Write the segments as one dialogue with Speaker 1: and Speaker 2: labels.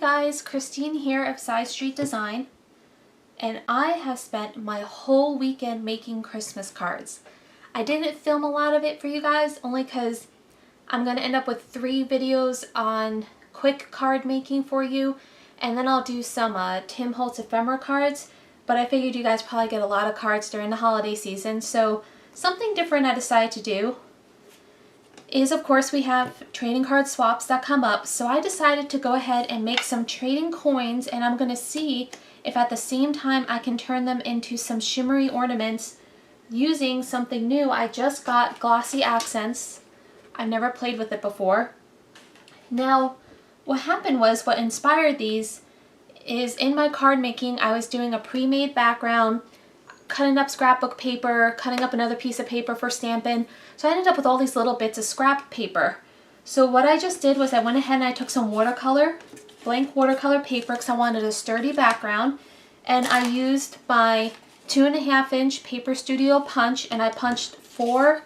Speaker 1: guys, Christine here of sidestreetdesign, and I have spent my whole weekend making Christmas cards. I didn't film a lot of it for you guys only because I'm going to end up with 3 videos on quick card making for you, and then I'll do some Tim Holtz Ephemera cards, but I figured you guys probably get a lot of cards during the holiday season, so something different I decided to do is, of course, we have trading card swaps that come up, so I decided to go ahead and make some trading coins, and I'm going to see if at the same time I can turn them into some shimmery ornaments using something new. I just got Glossy accents. I've never played with it before. Now, what happened was, what inspired these is in my card making, I was doing a pre-made background, cutting up scrapbook paper, cutting up another piece of paper for stamping. So I ended up with all these little bits of scrap paper. So what I just did was I went ahead and I took some watercolor, blank watercolor paper, because I wanted a sturdy background, and I used my 2.5-inch Paper Studio punch, and I punched 4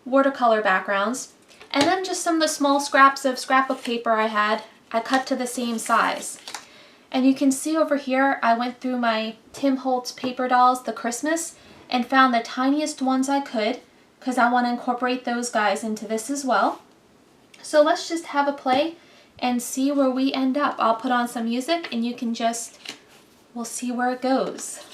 Speaker 1: watercolor backgrounds, and then just some of the small scraps of scrapbook paper I had, I cut to the same size. And you can see over here, I went through my Tim Holtz paper dolls, the Christmas, and found the tiniest ones I could, because I want to incorporate those guys into this as well. So let's just have a play and see where we end up. I'll put on some music and you can just, we'll see where it goes.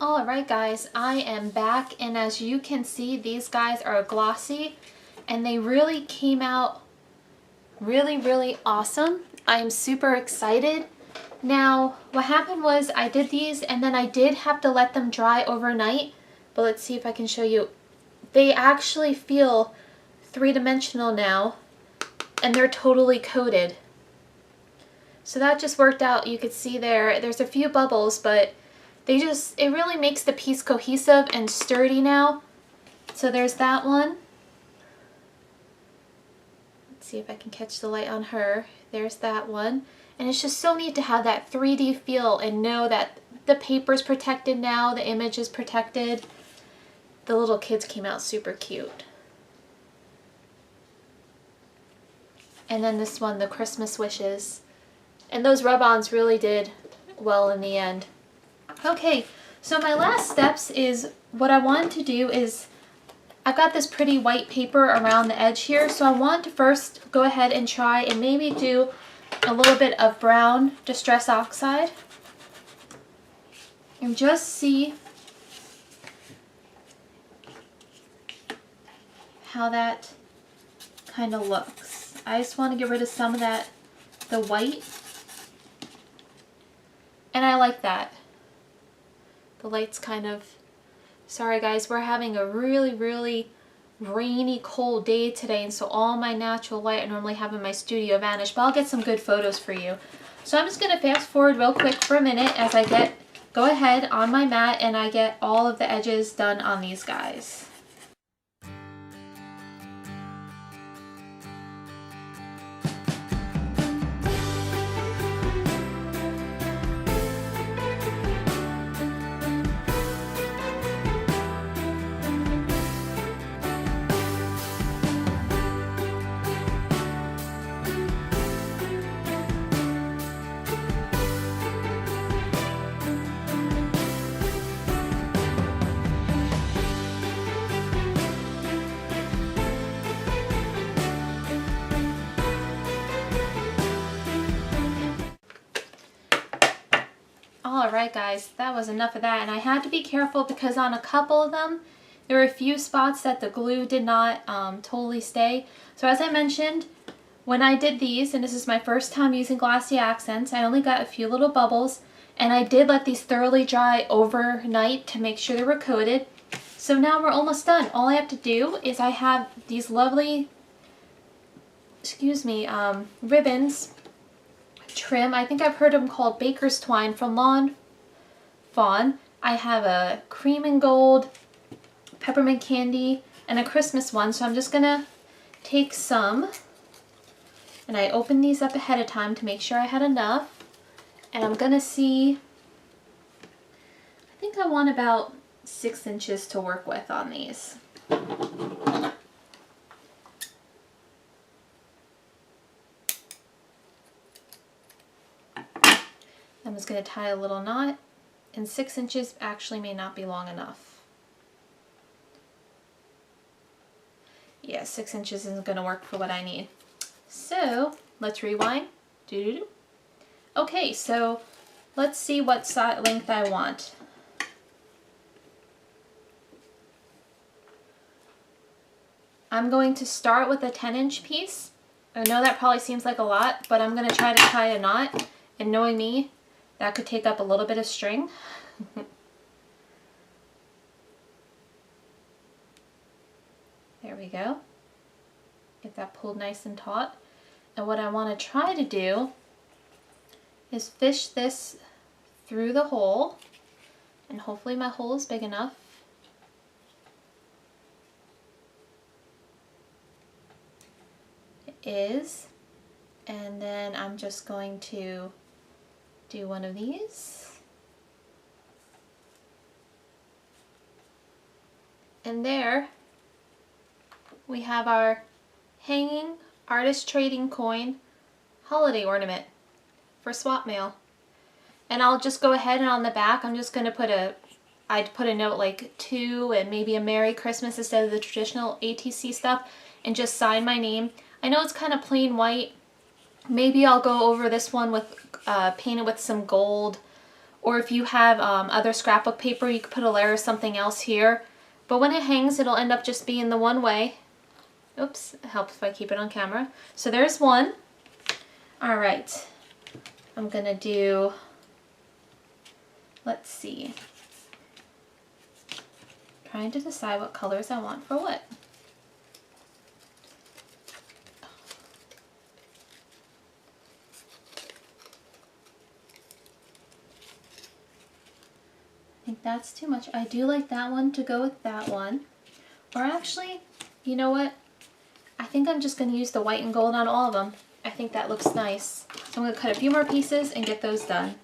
Speaker 1: Alright guys, I am back, and as you can see, these guys are glossy and they really came out really awesome. I'm super excited. Now what happened was I did these and then I did have to let them dry overnight, but let's see if I can show you. They actually feel three-dimensional now and they're totally coated. So that just worked out. You could see there's a few bubbles, but it really makes the piece cohesive and sturdy now. So there's that one. Let's see if I can catch the light on her. There's that one. And it's just so neat to have that 3D feel and know that the paper's protected now, the image is protected. The little kids came out super cute. And then this one, the Christmas wishes. And those rub-ons really did well in the end. Okay, so my last steps is what I wanted to do is I've got this pretty white paper around the edge here, so I want to first go ahead and try and maybe do a little bit of brown Distress Oxide and just see how that kind of looks. I just want to get rid of some of the white, and I like that. The light's kind of, sorry guys, we're having a really rainy, cold day today, and so all my natural light I normally have in my studio vanished, but I'll get some good photos for you. So I'm just going to fast forward real quick for a minute as I go ahead on my mat and I get all of the edges done on these guys. Alright guys, that was enough of that, and I had to be careful because on a couple of them there were a few spots that the glue did not totally stay. So as I mentioned, when I did these, and this is my first time using glossy accents, I only got a few little bubbles, and I did let these thoroughly dry overnight to make sure they were coated. So now we're almost done. All I have to do is I have these lovely, ribbons, trim. I think I've heard them called baker's twine from Lawn Fawn. I have a cream and gold, peppermint candy, and a Christmas one. So I'm just gonna take some, and I opened these up ahead of time to make sure I had enough. And I'm gonna see, I think I want about 6 inches to work with on these. I'm just going to tie a little knot, and 6 inches actually may not be long enough. Yeah, 6 inches isn't going to work for what I need. So let's rewind. Okay, so let's see what side length I want. I'm going to start with a 10-inch piece. I know that probably seems like a lot, but I'm going to try to tie a knot, and knowing me, that could take up a little bit of string. There we go. Get that pulled nice and taut. And what I want to try to do is fish this through the hole, and hopefully my hole is big enough. It is. And then I'm just going to do one of these. And there we have our hanging artist trading coin holiday ornament for swap mail. And I'll just go ahead and on the back I'm just going to I'd put a note like to and maybe a Merry Christmas instead of the traditional ATC stuff, and just sign my name. I know it's kind of plain white. Maybe I'll go over this one with painted with some gold, or if you have other scrapbook paper you could put a layer of something else here. But when it hangs it'll end up just being the one way. Oops, it helps if I keep it on camera. So there's one. Alright, I'm gonna do, let's see, trying to decide what colors I want for what. I think that's too much. I do like that one to go with that one. Or actually, you know what? I think I'm just going to use the white and gold on all of them. I think that looks nice. So I'm going to cut a few more pieces and get those done.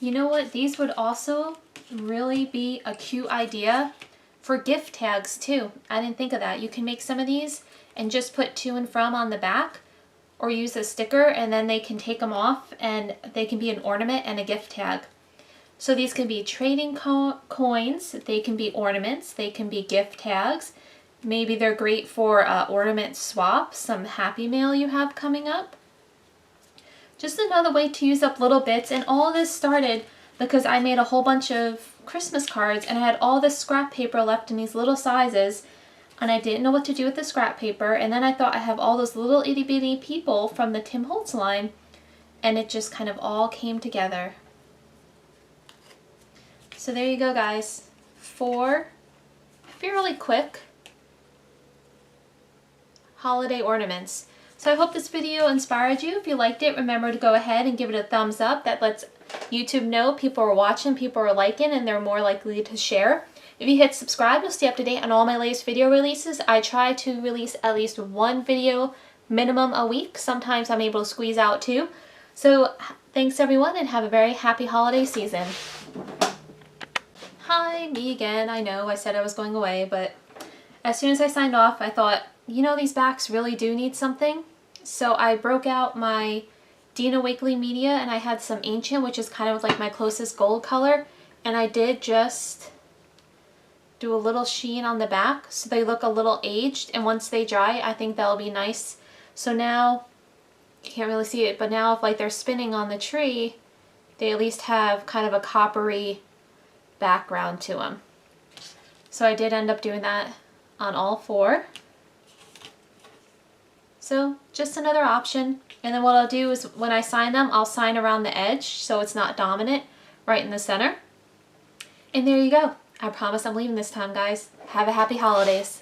Speaker 1: You know what? These would also really be a cute idea for gift tags too. I didn't think of that. You can make some of these and just put to and from on the back, or use a sticker, and then they can take them off and they can be an ornament and a gift tag. So these can be trading coins, they can be ornaments, they can be gift tags. Maybe they're great for ornament swap, some happy mail you have coming up. Just another way to use up little bits. And all this started because I made a whole bunch of Christmas cards and I had all this scrap paper left in these little sizes, and I didn't know what to do with the scrap paper. And then I thought I have all those little itty bitty people from the Tim Holtz line, and it just kind of all came together. So there you go guys, 4 fairly quick holiday ornaments. So I hope this video inspired you. If you liked it, remember to go ahead and give it a thumbs up. That lets YouTube know people are watching, people are liking, and they're more likely to share. If you hit subscribe, you'll stay up to date on all my latest video releases. I try to release at least one video minimum a week. Sometimes I'm able to squeeze out two. So thanks everyone, and have a very happy holiday season. Hi, me again. I know I said I was going away, but as soon as I signed off, I thought, you know, these backs really do need something. So I broke out my Dina Wakley Media, and I had some Ancient, which is kind of like my closest gold color. And I did just do a little sheen on the back so they look a little aged. And once they dry, I think that'll be nice. So now, you can't really see it, but now if like they're spinning on the tree, they at least have kind of a coppery background to them. So I did end up doing that on all four. So just another option. And then what I'll do is when I sign them, I'll sign around the edge so it's not dominant, right in the center. And there you go. I promise I'm leaving this time, guys. Have a happy holidays.